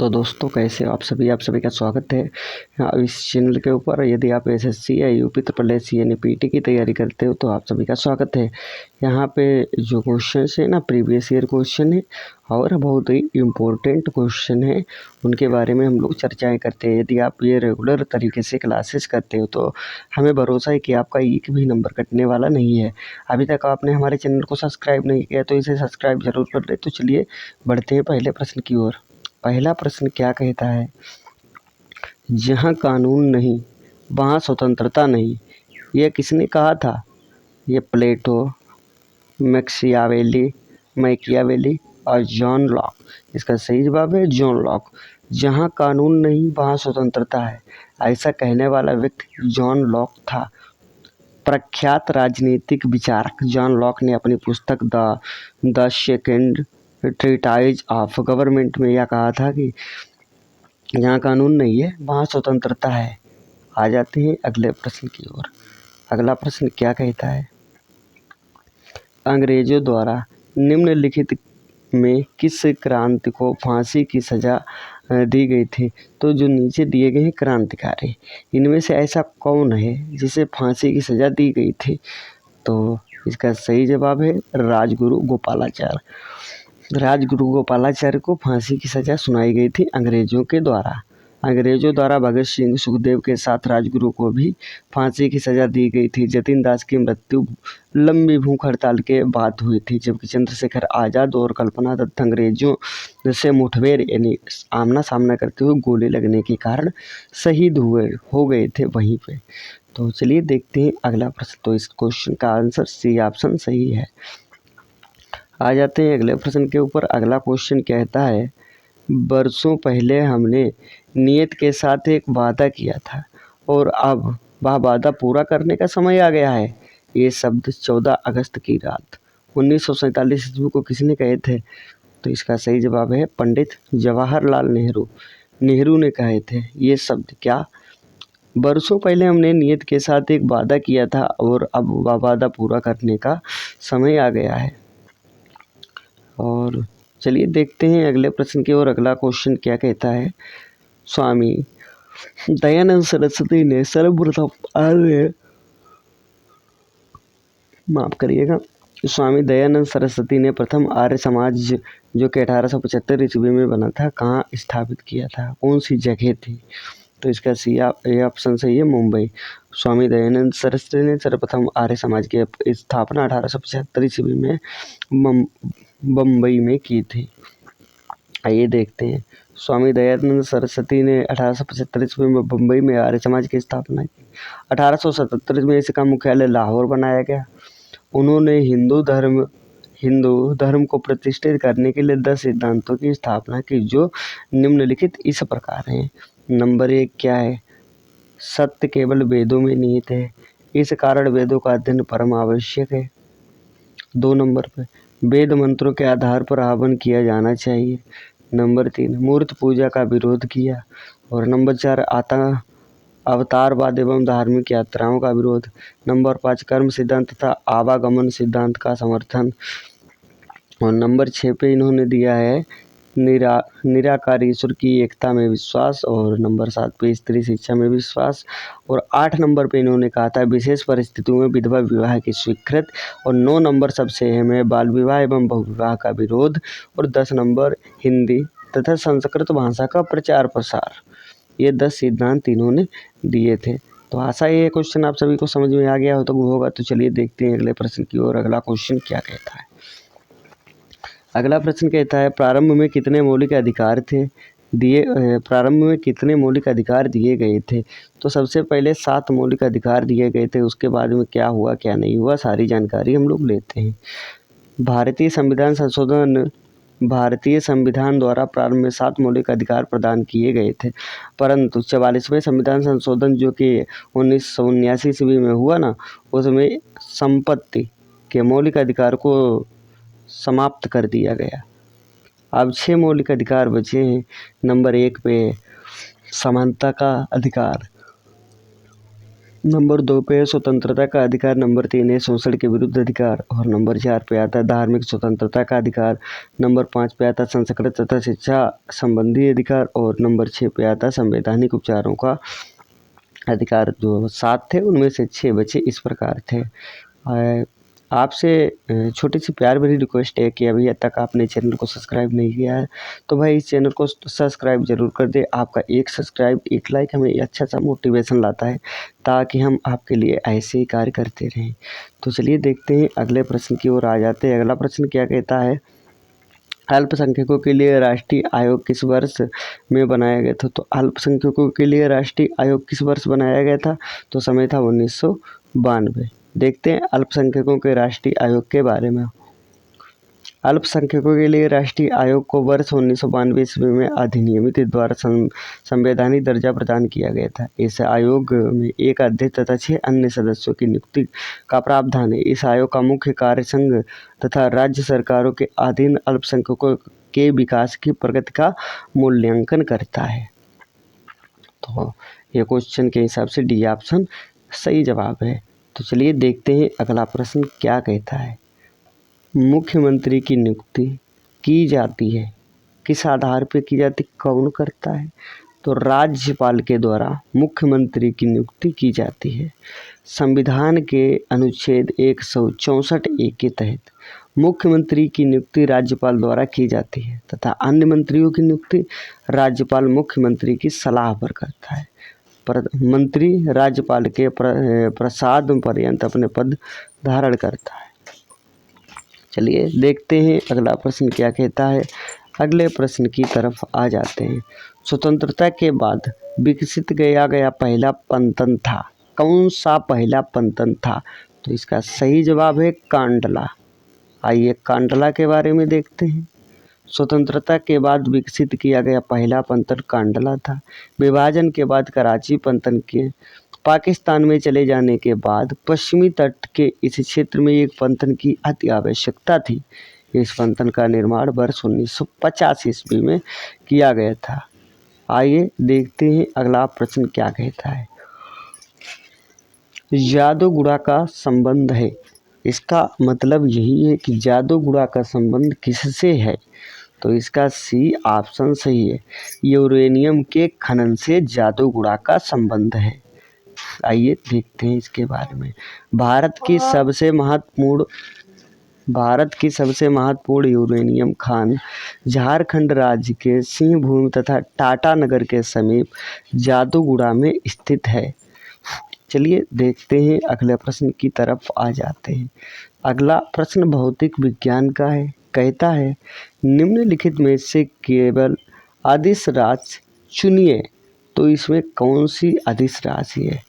तो दोस्तों कैसे हो आप सभी का स्वागत है इस चैनल के ऊपर। यदि आप एसएससी या यूपी उत्तर प्रदेश यानी पीटी की तैयारी करते हो तो आप सभी का स्वागत है। यहाँ पे जो क्वेश्चन है ना प्रीवियस ईयर क्वेश्चन है और बहुत ही इम्पोर्टेंट क्वेश्चन है, उनके बारे में हम लोग चर्चाएं करते हैं। यदि आप ये रेगुलर तरीके से क्लासेस करते हो तो हमें भरोसा है कि आपका एक भी नंबर कटने वाला नहीं है। अभी तक आपने हमारे चैनल को सब्सक्राइब नहीं किया तो इसे सब्सक्राइब जरूर कर ले। तो चलिए बढ़ते हैं पहले प्रश्न की ओर। पहला प्रश्न क्या कहता है, जहाँ कानून नहीं वहाँ स्वतंत्रता नहीं, यह किसने कहा था? ये प्लेटो, मैकियावेली और जॉन लॉक। इसका सही जवाब है जॉन लॉक। जहाँ कानून नहीं वहाँ स्वतंत्रता है, ऐसा कहने वाला व्यक्ति जॉन लॉक था। प्रख्यात राजनीतिक विचारक जॉन लॉक ने अपनी पुस्तक the second treatise of government में यह कहा था कि जहाँ कानून नहीं है वहाँ स्वतंत्रता है। आ जाते हैं अगले प्रश्न की ओर। अगला प्रश्न क्या कहता है, अंग्रेजों द्वारा निम्नलिखित में किस क्रांति को फांसी की सजा दी गई थी? तो जो नीचे दिए गए हैं क्रांतिकारी, इनमें से ऐसा कौन है जिसे फांसी की सजा दी गई थी? तो इसका सही जवाब है राजगुरु गोपालाचार्य। राजगुरु गोपालाचार्य को फांसी की सजा सुनाई गई थी अंग्रेजों के द्वारा। अंग्रेजों द्वारा भगत सिंह, सुखदेव के साथ राजगुरु को भी फांसी की सजा दी गई थी। जतिन दास की मृत्यु लंबी भूख हड़ताल के बाद हुई थी, जबकि चंद्रशेखर आज़ाद और कल्पना दत्त अंग्रेजों से मुठभेड़ यानी आमना सामना करते हुए गोली लगने के कारण शहीद हो गए थे वहीं पे। तो चलिए देखते हैं अगला प्रश्न। तो इस क्वेश्चन का आंसर सी ऑप्शन सही है। आ जाते हैं अगले प्रश्न के ऊपर। अगला क्वेश्चन कहता है, बरसों पहले हमने नियत के साथ एक वादा किया था और अब वह वादा पूरा करने का समय आ गया है। ये शब्द 14 अगस्त की रात 1947 ईस्वी को किसने कहे थे? तो इसका सही जवाब है पंडित जवाहरलाल नेहरू। नेहरू ने कहे थे ये शब्द। क्या? बरसों पहले हमने नियत के साथ एक वादा किया था और अब वह वादा पूरा करने का समय आ गया है। और चलिए देखते हैं अगले प्रश्न की ओर। अगला क्वेश्चन क्या कहता है, स्वामी दयानंद सरस्वती ने सर्वप्रथम स्वामी दयानंद सरस्वती ने प्रथम आर्य समाज जो कि 1875 ईस्वी में बना था, कहाँ स्थापित किया था? कौन सी जगह थी? तो इसका सी ऑप्शन सही है मुंबई। स्वामी दयानंद सरस्वती ने सर्वप्रथम आर्य समाज की स्थापना 1875 ईस्वी में बम्बई में की थी। आइए देखते हैं। स्वामी दयानंद सरस्वती ने 1875 ईस्वी में बम्बई में आर्य समाज की स्थापना की। 1877 में इसका मुख्यालय लाहौर बनाया गया। उन्होंने हिंदू धर्म को प्रतिष्ठित करने के लिए 10 सिद्धांतों की स्थापना की, जो निम्नलिखित इस प्रकार हैं। नंबर 1 क्या है? सत्य केवल वेदों में निहित है, इस कारण वेदों का अध्ययन परम आवश्यक है। 2 नंबर पे वेद मंत्रों के आधार पर हवन किया जाना चाहिए। नंबर 3 मूर्त पूजा का विरोध किया। और नंबर 4 अवतारवाद एवं धार्मिक यात्राओं का विरोध। नंबर 5 कर्म सिद्धांत तथा आवागमन सिद्धांत का समर्थन। और नंबर 6 पे इन्होंने दिया है निराकार ईश्वर की एकता में विश्वास। और नंबर 7 पे स्त्री शिक्षा में विश्वास। और 8 नंबर पे इन्होंने कहा था विशेष परिस्थितियों में विधवा विवाह की स्वीकृत। और 9 नंबर सबसे अहम है बाल विवाह एवं बहुविवाह का विरोध। और 10 नंबर हिंदी तथा संस्कृत भाषा का प्रचार प्रसार। ये 10 सिद्धांत इन्होंने दिए थे। तो आशा ये क्वेश्चन आप सभी को समझ में आ गया होगा। तो चलिए देखते हैं अगले प्रश्न की ओर। अगला क्वेश्चन क्या कहता है। अगला प्रश्न कहता है, प्रारंभ में कितने मौलिक अधिकार दिए गए थे? तो सबसे पहले 7 मौलिक अधिकार दिए गए थे। उसके बाद में क्या हुआ क्या नहीं हुआ सारी जानकारी हम लोग लेते हैं। भारतीय संविधान द्वारा प्रारंभ में 7 मौलिक अधिकार प्रदान किए गए थे, परंतु 44वें संविधान संशोधन जो कि 1979 ईस्वी में हुआ ना, उसमें संपत्ति के मौलिक अधिकार को समाप्त कर दिया गया। अब 6 मौलिक अधिकार बचे हैं। नंबर 1 पे समानता का अधिकार। नंबर 2 पे है स्वतंत्रता का अधिकार, नंबर 3 है शोषण के विरुद्ध अधिकार, और नंबर 4 पे आता है धार्मिक स्वतंत्रता का अधिकार, नंबर 5 पे आता है संस्कृत तथा शिक्षा संबंधी अधिकार, और नंबर 6 पे आता है संवैधानिक उपचारों का अधिकार। जो 7 थे उनमें से 6 बचे इस प्रकार थे। आपसे छोटी सी प्यार भरी रिक्वेस्ट है कि अभी तक आपने चैनल को सब्सक्राइब नहीं किया है तो भाई इस चैनल को सब्सक्राइब जरूर कर दे। आपका एक सब्सक्राइब, एक लाइक हमें अच्छा सा मोटिवेशन लाता है ताकि हम आपके लिए ऐसे ही कार्य करते रहें। तो चलिए देखते हैं अगले प्रश्न की ओर आ जाते हैं। अगला प्रश्न क्या कहता है, अल्पसंख्यकों के लिए राष्ट्रीय आयोग किस वर्ष में बनाया गया था। तो अल्पसंख्यकों के लिए राष्ट्रीय आयोग किस वर्ष बनाया गया था, तो समय था 1992। देखते हैं अल्पसंख्यकों के राष्ट्रीय आयोग के बारे में। अल्पसंख्यकों के लिए राष्ट्रीय आयोग को वर्ष 1992 ईस्वी में अधिनियमित द्वारा संवैधानिक दर्जा प्रदान किया गया था। इस आयोग में एक अध्यक्ष तथा 6 अन्य सदस्यों की नियुक्ति का प्रावधान है। इस आयोग का मुख्य कार्य संघ तथा राज्य सरकारों के अधीन अल्पसंख्यकों के विकास की प्रगति का मूल्यांकन करता है। तो ये क्वेश्चन के हिसाब से डी ऑप्शन सही जवाब है। तो चलिए देखते हैं अगला प्रश्न क्या कहता है, मुख्यमंत्री की नियुक्ति की जाती है किस आधार पर की जाती, कौन करता है, तो राज्यपाल के द्वारा मुख्यमंत्री की नियुक्ति की जाती है। संविधान के अनुच्छेद 164 के तहत मुख्यमंत्री की नियुक्ति राज्यपाल द्वारा की जाती है तथा अन्य मंत्रियों की नियुक्ति राज्यपाल मुख्यमंत्री की सलाह पर करता है। मंत्री राज्यपाल के प्रसाद पर्यंत अपने पद धारण करता है। चलिए देखते हैं अगला प्रश्न क्या कहता है। अगले प्रश्न की तरफ आ जाते हैं। स्वतंत्रता के बाद विकसित किया गया पहला पंतन था, कौन सा पहला पंतन था, तो इसका सही जवाब है कांडला। आइए कांडला के बारे में देखते हैं। स्वतंत्रता के बाद विकसित किया गया पहला पंतन कांडला था। विभाजन के बाद कराची पंतन के पाकिस्तान में चले जाने के बाद पश्चिमी तट के इस क्षेत्र में एक पंतन की अति आवश्यकता थी। इस पंतन का निर्माण वर्ष 1950 ईस्वी में किया गया था। आइए देखते हैं अगला प्रश्न क्या कहता है, जादूगुड़ा का संबंध है। इसका मतलब यही है कि जादूगुड़ा का संबंध किससे है, तो इसका सी ऑप्शन सही है। यूरेनियम के खनन से जादूगुड़ा का संबंध है। आइए देखते हैं इसके बारे में। भारत की सबसे महत्वपूर्ण यूरेनियम खान झारखंड राज्य के सिंहभूम तथा टाटा नगर के समीप जादूगुड़ा में स्थित है। चलिए देखते हैं अगले प्रश्न की तरफ आ जाते हैं। अगला प्रश्न भौतिक विज्ञान का है। कहता है निम्नलिखित में से केवल अदिश राशि चुनिए, तो इसमें कौन सी अदिश राशि है।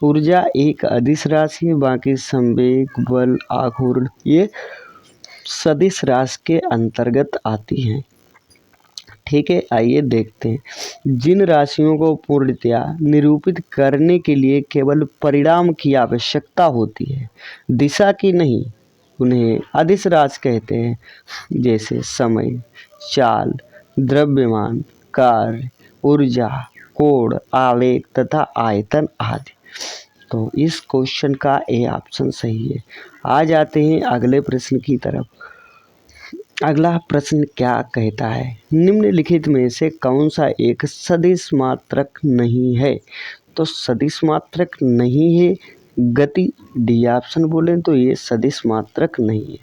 ऊर्जा एक अदिश राशि है, बाकी संवेग, बल, आघूर्ण ये सदिश राशि के अंतर्गत आती हैं। ठीक है, आइए देखते हैं। जिन राशियों को पूर्णतया निरूपित करने के लिए केवल परिणाम की आवश्यकता होती है, दिशा की नहीं, उन्हें अदिश राशि कहते हैं। जैसे समय, चाल, द्रव्यमान, कार्य, ऊर्जा, कोण, आवेग तथा आयतन आदि। तो इस क्वेश्चन का ए ऑप्शन सही है। आ जाते हैं अगले प्रश्न की तरफ। अगला प्रश्न क्या कहता है, निम्नलिखित में से कौन सा एक सदिश मात्रक नहीं है, तो सदिश मात्रक नहीं है गति। डी ऑप्शन बोलें तो ये सदिश मात्रक नहीं है।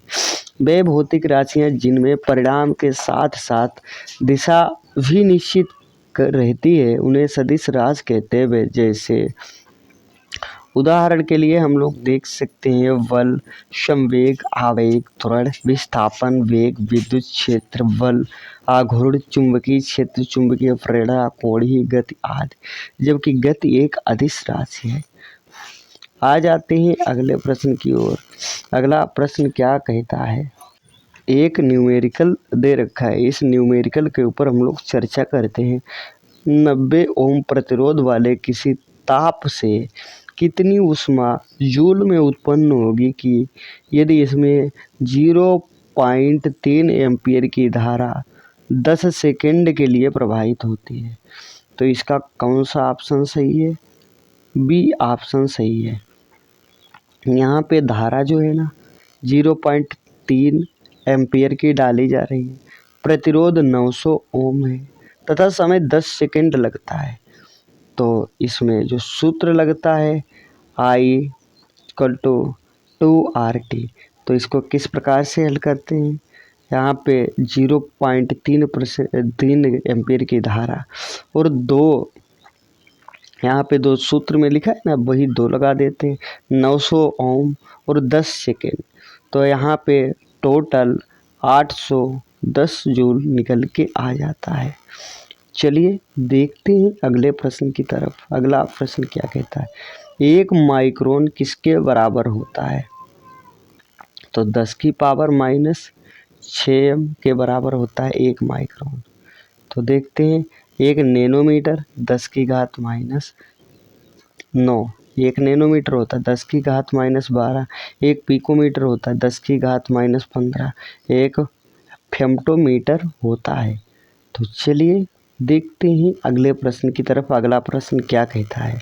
वे भौतिक राशियां जिनमें परिणाम के साथ साथ दिशा भी निश्चित रहती है उन्हें सदिश राशि कहते हैं। जैसे उदाहरण के लिए हम लोग देख सकते हैं बल, संवेग, आवेग, त्वरण, विस्थापन, वेग, विद्युत क्षेत्र, बल, आघूर्ण, चुंबकीय क्षेत्र, चुंबकीय प्रेरणा, कोणीय गति आदि। जबकि गति एक अदिश राशि है। आ जाते हैं अगले प्रश्न की ओर। अगला प्रश्न क्या कहता है, एक न्यूमेरिकल दे रखा है। इस न्यूमेरिकल के ऊपर हम लोग चर्चा करते हैं। 90 ओम प्रतिरोध वाले किसी ताप से कितनी ऊष्मा जूल में उत्पन्न होगी कि यदि इसमें 0.3 एम्पीयर की धारा 10 सेकेंड के लिए प्रवाहित होती है, तो इसका कौन सा ऑप्शन सही है। बी ऑप्शन सही है। यहाँ पे धारा जो है ना 0.3 एम्पियर की डाली जा रही है, प्रतिरोध 900 ओम है तथा समय 10 सेकंड लगता है। तो इसमें जो सूत्र लगता है I = 2RT। तो इसको किस प्रकार से हल करते हैं, यहाँ पे 0.3 एम्पियर की धारा और यहाँ पे 2 सूत्र में लिखा है ना, वही 2 लगा देते हैं, 900 ओम और 10 सेकेंड। तो यहाँ पे टोटल 810 जूल निकल के आ जाता है। चलिए देखते हैं अगले प्रश्न की तरफ। अगला प्रश्न क्या कहता है, 1 माइक्रोन किसके बराबर होता है? तो 10⁻⁻6 के बराबर होता है 1 माइक्रोन। तो देखते हैं, 1 नैनोमीटर 10⁻⁻9, 1 नैनोमीटर होता है 10⁻⁻12, 1 पिकोमीटर होता है 10⁻⁻15, 1 फेम्टोमीटर होता है। तो चलिए देखते हैं अगले प्रश्न की तरफ। अगला प्रश्न क्या कहता है,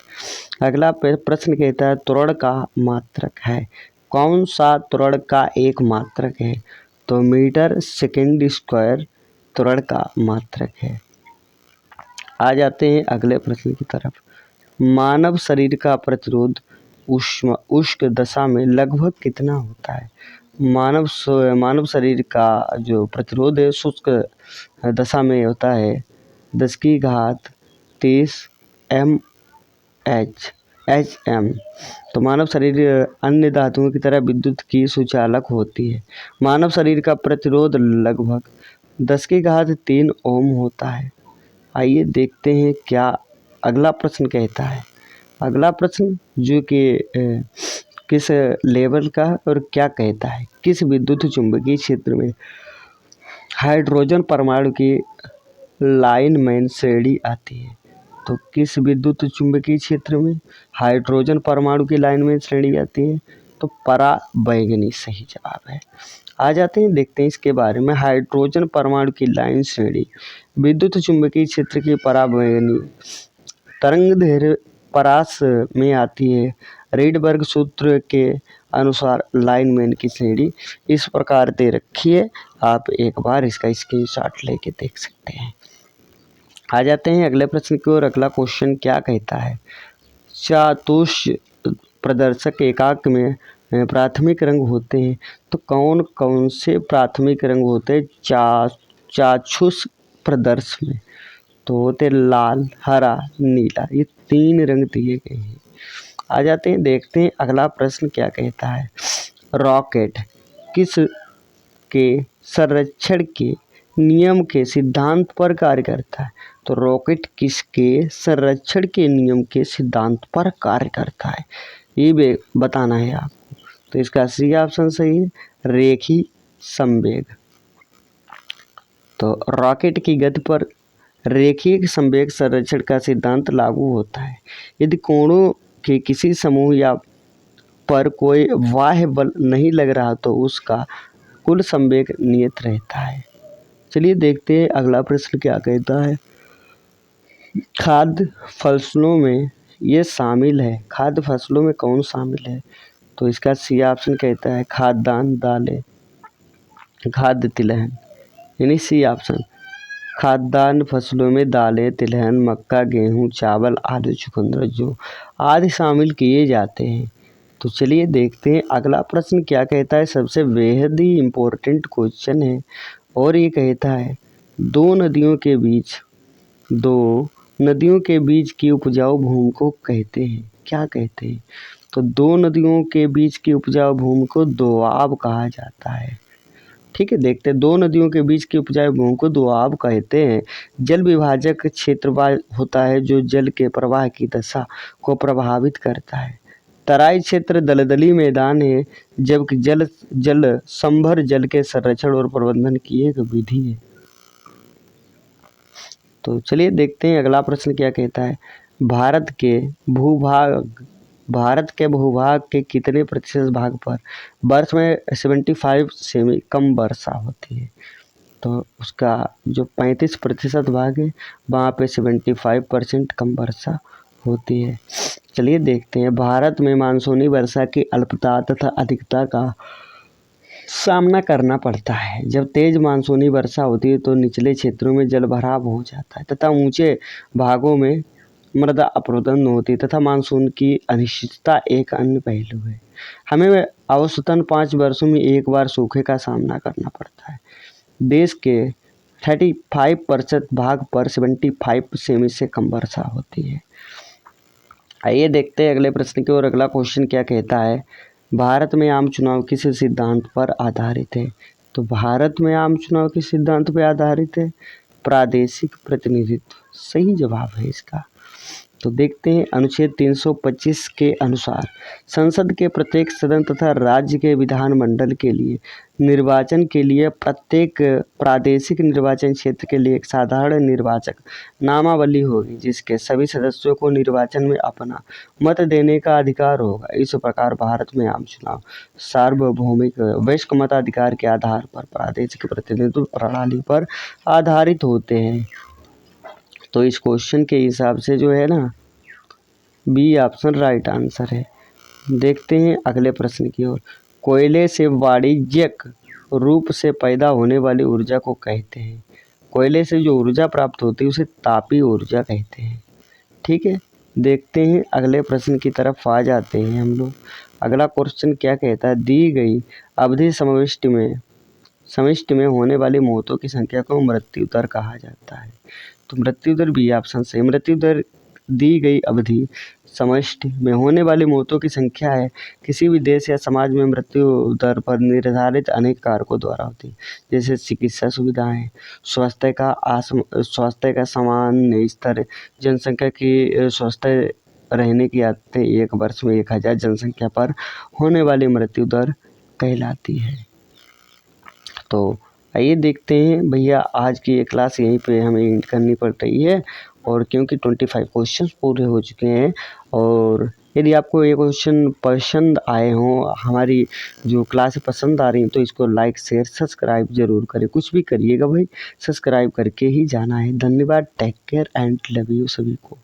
अगला प्रश्न कहता है त्वरण का मात्रक है। कौन सा त्वरण का एक मात्रक है? तो मीटर सेकेंड स्क्वायर त्वरण का मात्रक है। आ जाते हैं अगले प्रश्न की तरफ। मानव शरीर का प्रतिरोध उष्ण दशा में लगभग कितना होता है? मानव शरीर का जो प्रतिरोध है शुष्क दशा में होता है 10⁻³ HM। तो मानव शरीर अन्य धातुओं की तरह विद्युत की सुचालक होती है। मानव शरीर का प्रतिरोध लगभग 10⁻³ ओम होता है। आइए देखते हैं क्या अगला प्रश्न कहता है। अगला प्रश्न जो कि किस लेवल का और क्या कहता है, किस विद्युत चुंबकीय क्षेत्र में हाइड्रोजन परमाणु की लाइनमैन श्रेणी आती है? तो किस विद्युत चुंबकीय क्षेत्र में हाइड्रोजन परमाणु की लाइनमैन श्रेणी आती है? तो पराबैंगनी सही जवाब है। आ जाते हैं, देखते हैं इसके बारे में। हाइड्रोजन परमाणु की लाइन श्रेणी विद्युत चुंबकीय क्षेत्र की पराबैंगनी तरंगदैर्घ्य परास में आती है। रीडबर्ग सूत्र के अनुसार लाइनमैन की श्रेणी इस प्रकार दे रखी है, आप एक बार इसका स्क्रीनशॉट लेके देख सकते हैं। आ जाते हैं अगले प्रश्न की ओर। अगला क्वेश्चन क्या कहता है, चाक्षुष प्रदर्शक एकाक में प्राथमिक रंग होते हैं। तो कौन कौन से प्राथमिक रंग होते हैं चाक्षुष प्रदर्शक में? तो होते लाल, हरा, नीला, ये 3 रंग दिए गए हैं। आ जाते हैं, देखते हैं अगला प्रश्न क्या कहता है। रॉकेट किस के संरक्षण के नियम के सिद्धांत पर कार्य करता है? तो रॉकेट किसके संरक्षण के नियम के सिद्धांत पर कार्य करता है, ये भी बताना है आपको। तो इसका सी ऑप्शन सही है, रेखीय संवेग। तो रॉकेट की गति पर रेखीय संवेग संरक्षण का सिद्धांत लागू होता है। यदि कोणों के किसी समूह या पर कोई बाह्य बल नहीं लग रहा तो उसका कुल संवेग नियत रहता है। चलिए देखते हैं अगला प्रश्न क्या कहता है। खाद्य फसलों में ये शामिल है, खाद्य फसलों में कौन शामिल है? तो इसका सी ऑप्शन कहता है खाद्यान्न, दालें, खाद्य तिलहन, यानी सी ऑप्शन। खाद्यान्न फसलों में दालें, तिलहन, मक्का, गेहूं, चावल, आलू, चुकंदर जो आदि शामिल किए जाते हैं। तो चलिए देखते हैं अगला प्रश्न क्या कहता है। सबसे बेहद ही इम्पोर्टेंट क्वेश्चन है और ये कहता है दो नदियों के बीच की उपजाऊ भूमि को कहते हैं, क्या कहते हैं? तो 2 नदियों के बीच की उपजाऊ भूमि को दोआब कहा जाता है। ठीक है, देखते हैं 2 नदियों के बीच की उपजाऊ भूमि को दोआब कहते हैं। जल विभाजक क्षेत्र होता है जो जल के प्रवाह की दशा को प्रभावित करता है। तराई क्षेत्र दलदली मैदान है, जबकि जल संभर जल के संरक्षण और प्रबंधन की एक विधि है। तो चलिए देखते हैं अगला प्रश्न क्या कहता है। भारत के भूभाग के कितने प्रतिशत भाग पर वर्ष में 75 से कम वर्षा होती है? तो उसका जो 35% भाग है वहाँ पे 75% कम वर्षा होती है। चलिए देखते हैं, भारत में मानसूनी वर्षा की अल्पता तथा अधिकता का सामना करना पड़ता है। जब तेज मानसूनी वर्षा होती है तो निचले क्षेत्रों में जलभराव हो जाता है तथा ऊंचे भागों में मृदा अपरदन होती है तथा मानसून की अनिश्चितता एक अन्य पहलू है। हमें औसतन 5 वर्षों में एक बार सूखे का सामना करना पड़ता है। देश के 35% भाग पर 75 सेमी से कम वर्षा होती है। आइए देखते हैं अगले प्रश्न की ओर। अगला क्वेश्चन क्या कहता है, भारत में आम चुनाव किस सिद्धांत पर आधारित है? तो भारत में आम चुनाव किस सिद्धांत पर आधारित है? प्रादेशिक प्रतिनिधित्व सही जवाब है इसका। तो देखते हैं, अनुच्छेद 325 के अनुसार संसद के प्रत्येक सदन तथा राज्य के विधानमंडल के लिए निर्वाचन के लिए प्रत्येक प्रादेशिक निर्वाचन क्षेत्र के लिए एक साधारण निर्वाचक नामावली होगी जिसके सभी सदस्यों को निर्वाचन में अपना मत देने का अधिकार होगा। इस प्रकार भारत में आम चुनाव सार्वभौमिक वयस्क मताधिकार के आधार पर प्रादेशिक प्रतिनिधित्व प्रणाली पर आधारित होते हैं। तो इस क्वेश्चन के हिसाब से जो है ना, बी ऑप्शन राइट आंसर है। देखते हैं अगले प्रश्न की ओर। कोयले से वाणिज्यिक रूप से पैदा होने वाली ऊर्जा को कहते हैं। कोयले से जो ऊर्जा प्राप्त होती है उसे तापीय ऊर्जा कहते हैं। ठीक है, देखते हैं अगले प्रश्न की तरफ आ जाते हैं हम लोग। अगला क्वेश्चन क्या कहता है, दी गई अवधि समष्टि में होने वाली मौतों की संख्या को मृत्यु दर कहा जाता है। तो मृत्यु दर बी ऑप्शन से। मृत्यु दर दी गई अवधि समष्टि में होने वाली मौतों की संख्या है। किसी भी देश या समाज में मृत्यु दर पर निर्धारित अनेक कारकों द्वारा होती है, जैसे चिकित्सा सुविधाएं, स्वास्थ्य का समान स्तर, जनसंख्या की स्वस्थ रहने की आदतें, एक वर्ष में 1000 जनसंख्या पर होने वाली मृत्यु दर कहलाती है। तो आइए देखते हैं भैया, आज की ये क्लास यहीं पे हमें एंड करनी पड़ रही है, और क्योंकि 25 क्वेश्चंस पूरे हो चुके हैं। और यदि आपको ये क्वेश्चन पसंद आए हों, हमारी जो क्लास पसंद आ रही हैं, तो इसको लाइक शेयर सब्सक्राइब जरूर करें। कुछ भी करिएगा भाई, सब्सक्राइब करके ही जाना है। धन्यवाद, take care and love you सभी को।